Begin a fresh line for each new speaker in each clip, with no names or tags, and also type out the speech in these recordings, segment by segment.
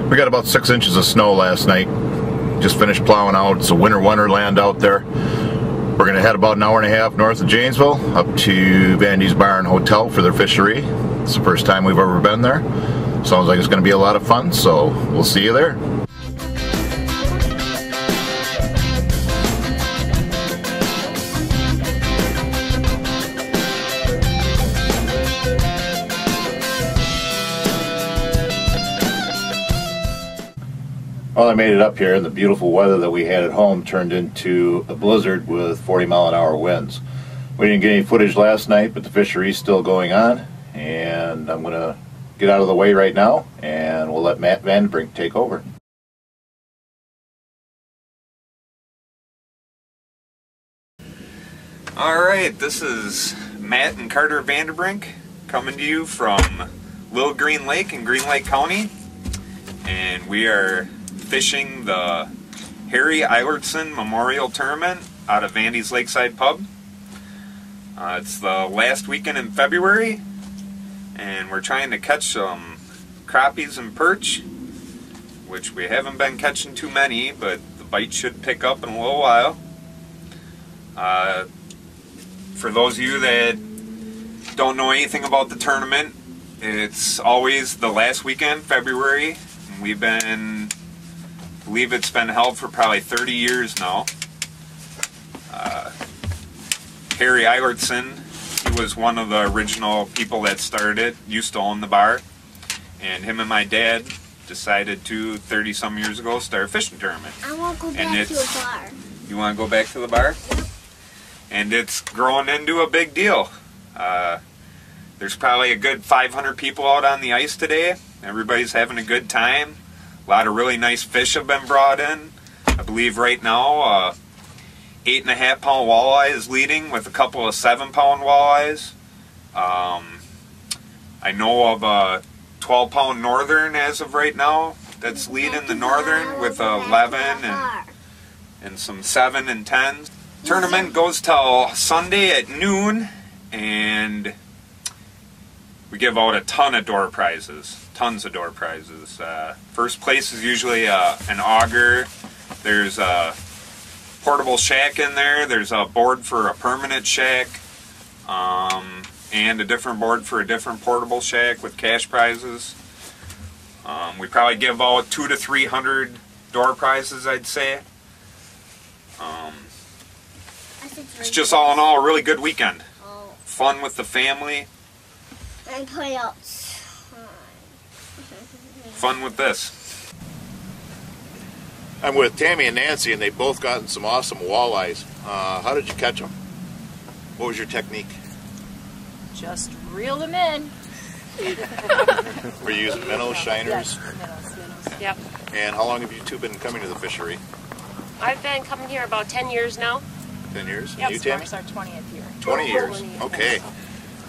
We got about 6 inches of snow last night. Just finished plowing out. It's a winter wonderland out there. We're going to head about an hour and a half north of Janesville up to Vandy's Bar and Hotel for their fishery. It's the first time we've ever been there. Sounds like it's going to be a lot of fun, so we'll see you there. Well, I made it up here, and the beautiful weather that we had at home turned into a blizzard with 40-mile-an-hour winds. We didn't get any footage last night, but the fishery's still going on, and I'm going to get out of the way right now, and we'll let Matt Vanderbrink take over.
Alright, this is Matt and Carter Vanderbrink coming to you from Little Green Lake in Green Lake County, and we are fishing the Harry Eilertson Memorial Tournament out of Vandy's Lakeside Pub. It's the last weekend in February, and we're trying to catch some crappies and perch, which we haven't been catching too many, but the bite should pick up in a little while. For those of you that don't know anything about the tournament, it's always the last weekend, February. And I believe it's been held for probably 30 years now. Harry Eilertson, he was one of the original people that started it, used to own the bar, and him and my dad decided to, 30-some years ago, start a fishing tournament.
I want to go back to the bar.
You want to go back to the bar? Yep. And it's growing into a big deal. There's probably a good 500 people out on the ice today. Everybody's having a good time. A lot of really nice fish have been brought in. I believe right now 8.5-pound walleye is leading with a couple of 7-pound walleyes. I know of a 12-pound northern as of right now that's leading the northern with 11 and some 7 and 10s. Tournament goes till Sunday at noon, and we give out a ton of door prizes. Tons of door prizes. First place is usually an auger. There's a portable shack in there. There's a board for a permanent shack, and a different board for a different portable shack with cash prizes. We probably give out 200 to 300 door prizes, I'd say. It's just all in all a really good weekend. Fun with the family.
And play outside.
Fun with this.
I'm with Tammy and Nancy, and they've both gotten some awesome walleyes. How did you catch them? What was your technique?
Just reel them in.
Were you using minnows, shiners?
Yes, minnows. Yep.
And how long have you two been coming to the fishery?
I've been coming here about 10 years now.
10 years?
Yep,
You, Tammy?
it's our 20th year.
20 years. Okay.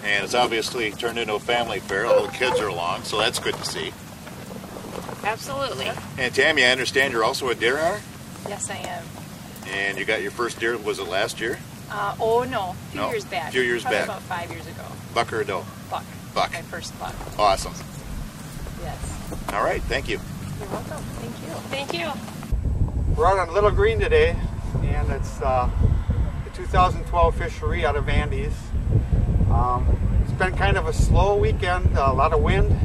And it's obviously turned into a family affair. All the kids are along, so that's good to see.
Absolutely.
And Tammy, I understand you're also a deer hunter?
Yes, I am.
And you got your first deer, was it last year?
Oh, no. A few years back.
A few years
Probably
back.
about 5 years ago.
Buck or a doe?
Buck.
Buck.
My first buck.
Awesome.
Yes.
All right, thank you.
You're welcome. Thank you.
Thank you.
We're out on Little Green today, and it's the 2012 fishery out of Vandy's. It's been kind of a slow weekend, a lot of wind,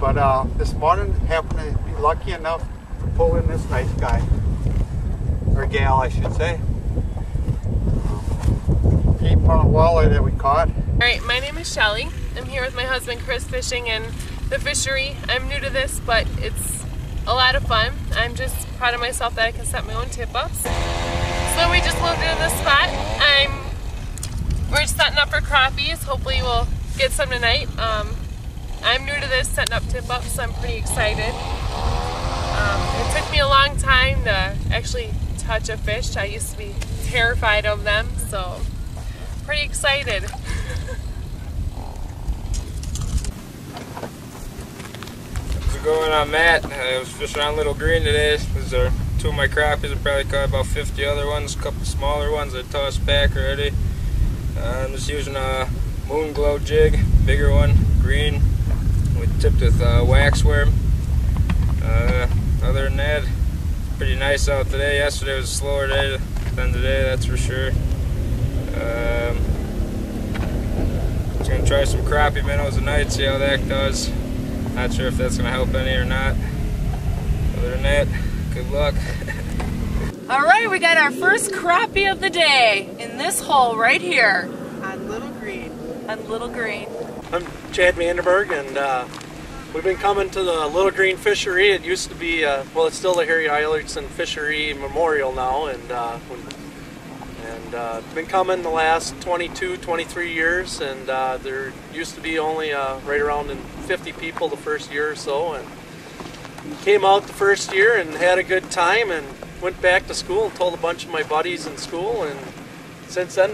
but this morning happened to be lucky enough to pull in this nice guy, or gal I should say. 8-pound walleye that we caught.
Alright, my name is Shelly. I'm here with my husband Chris fishing in the fishery. I'm new to this, but it's a lot of fun. I'm just proud of myself that I can set my own tip-ups. So we just moved into this spot. We're just setting up for crappies. Hopefully we'll get some tonight. I'm new to this, setting up tip-ups, so I'm pretty excited. It took me a long time to actually touch a fish. I used to be terrified of them, so pretty excited.
How's it going? I'm Matt. I was fishing on Little Green today. These are 2 of my crappies. I probably caught about 50 other ones, a couple smaller ones I tossed back already. I'm just using a moon glow jig, bigger one, green, with tipped with wax worm. Other than that, pretty nice out today. Yesterday was a slower day than today, that's for sure. Just gonna try some crappie minnows tonight, see how that does. Not sure if that's gonna help any or not. Other than that, good luck.
All right, we got our first crappie of the day in this hole right here.
On Little Green.
On Little Green.
I'm Chad Vandenberg, and we've been coming to the Little Green Fishery. It used to be, well, it's still the Harry Eilertson Fishery Memorial now, and been coming the last 22, 23 years, and there used to be only right around 50 people the first year or so, and came out the first year and had a good time, and went back to school and told a bunch of my buddies in school, and since then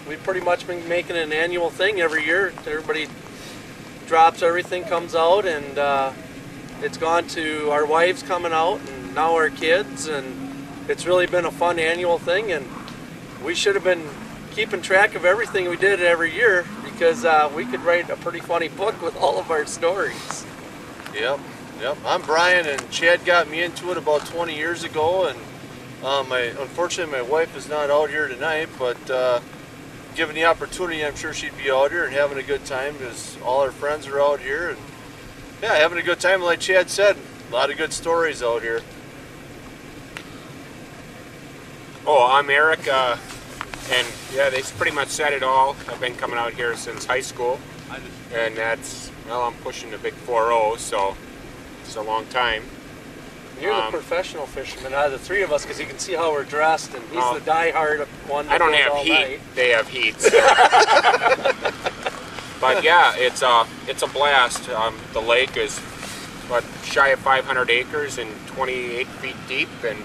we've pretty much been making an annual thing every year. Everybody drops everything, comes out, and it's gone to our wives coming out and now our kids, and it's really been a fun annual thing, and we should have been keeping track of everything we did every year, because we could write a pretty funny book with all of our stories.
Yep. I'm Brian, and Chad got me into it about 20 years ago, and unfortunately my wife is not out here tonight, but given the opportunity, I'm sure she'd be out here and having a good time, because all our friends are out here, and yeah, having a good time. Like Chad said, a lot of good stories out here.
Oh, I'm Eric, and yeah, they pretty much said it all. I've been coming out here since high school, and that's, well, I'm pushing the big 4-0, so it's a long time.
You're the professional fisherman out of the three of us, because you can see how we're dressed, and he's the die-hard one that
I don't
goes
have
all
heat.
night.
They have heat. But yeah, it's a blast. The lake is what, shy of 500 acres and 28 feet deep, and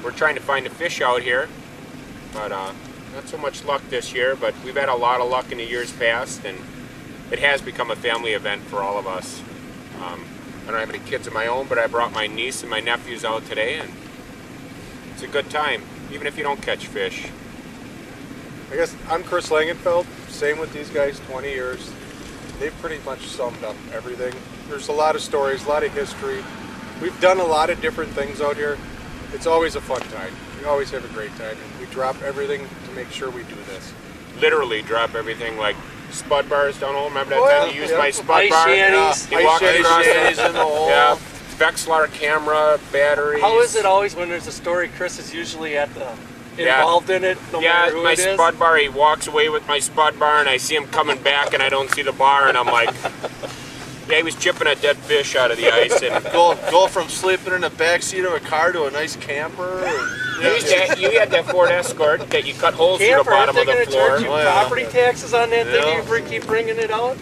we're trying to find a fish out here. But not so much luck this year, but we've had a lot of luck in the years past, and it has become a family event for all of us. I don't have any kids of my own, but I brought my niece and my nephews out today, and it's a good time, even if you don't catch fish.
I guess I'm Chris Langenfeld, same with these guys, 20 years. They've pretty much summed up everything. There's a lot of stories, a lot of history. We've done a lot of different things out here. It's always a fun time. We always have a great time, and we drop everything to make sure we do this.
Literally drop everything, like spud bars down hole. Remember that time you used my spud
Ice
bar?
shanties.
You walk across
shanties in the hole.
Yeah. Vexlar camera, batteries.
How is it always when there's a story, Chris is usually at the involved in it, no matter who
my
it is?
spud bar, he walks away with my spud bar, and I see him coming back, and I don't see the bar, and I'm like, yeah, he was chipping a dead fish out of the ice. And
go from sleeping in the back seat of a car to a nice camper.
you had that Ford Escort that you cut holes through the bottom of the floor.
Charge you property taxes on that thing? You keep bringing it out?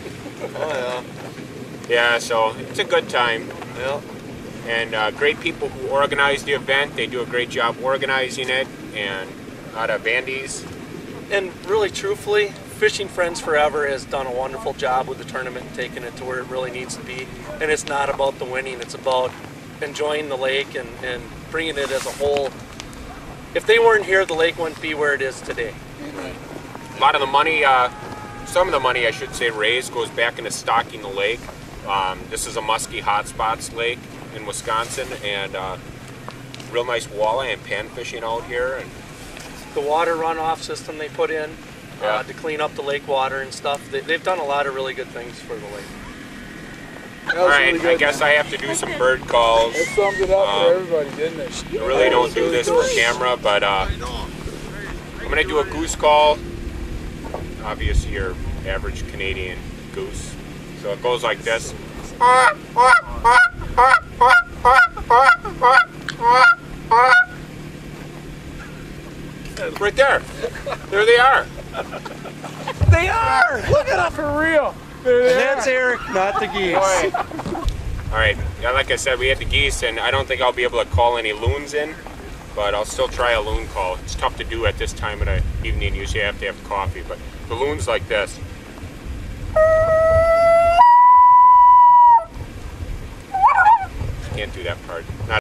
Oh yeah.
Yeah, so it's a good time.
Yeah.
And great people who organize the event. They do a great job organizing it, and out of Vandy's.
And really, truthfully, Fishing Friends Forever has done a wonderful job with the tournament and taking it to where it really needs to be. And it's not about the winning, it's about enjoying the lake and bringing it as a whole. If they weren't here, the lake wouldn't be where it is today.
A lot of the money, some of the money I should say raised, goes back into stocking the lake. This is a musky hotspots lake in Wisconsin, and real nice walleye and pan fishing out here. And
the water runoff system they put in to clean up the lake water and stuff. They've done a lot of really good things for the lake.
Alright, really I guess I have to do some bird calls.
That summed it up for everybody, didn't it?
I really don't do this for camera, but I'm going to do a goose call. Obviously your average Canadian goose. So it goes like this. Right there. There they are.
They are!
Look at them for real.
And that's Eric, not the geese.
Alright, like I said, we had the geese, and I don't think I'll be able to call any loons in, but I'll still try a loon call. It's tough to do at this time of the evening. Usually I have to have coffee, but the loon's like this. Can't do that part. Not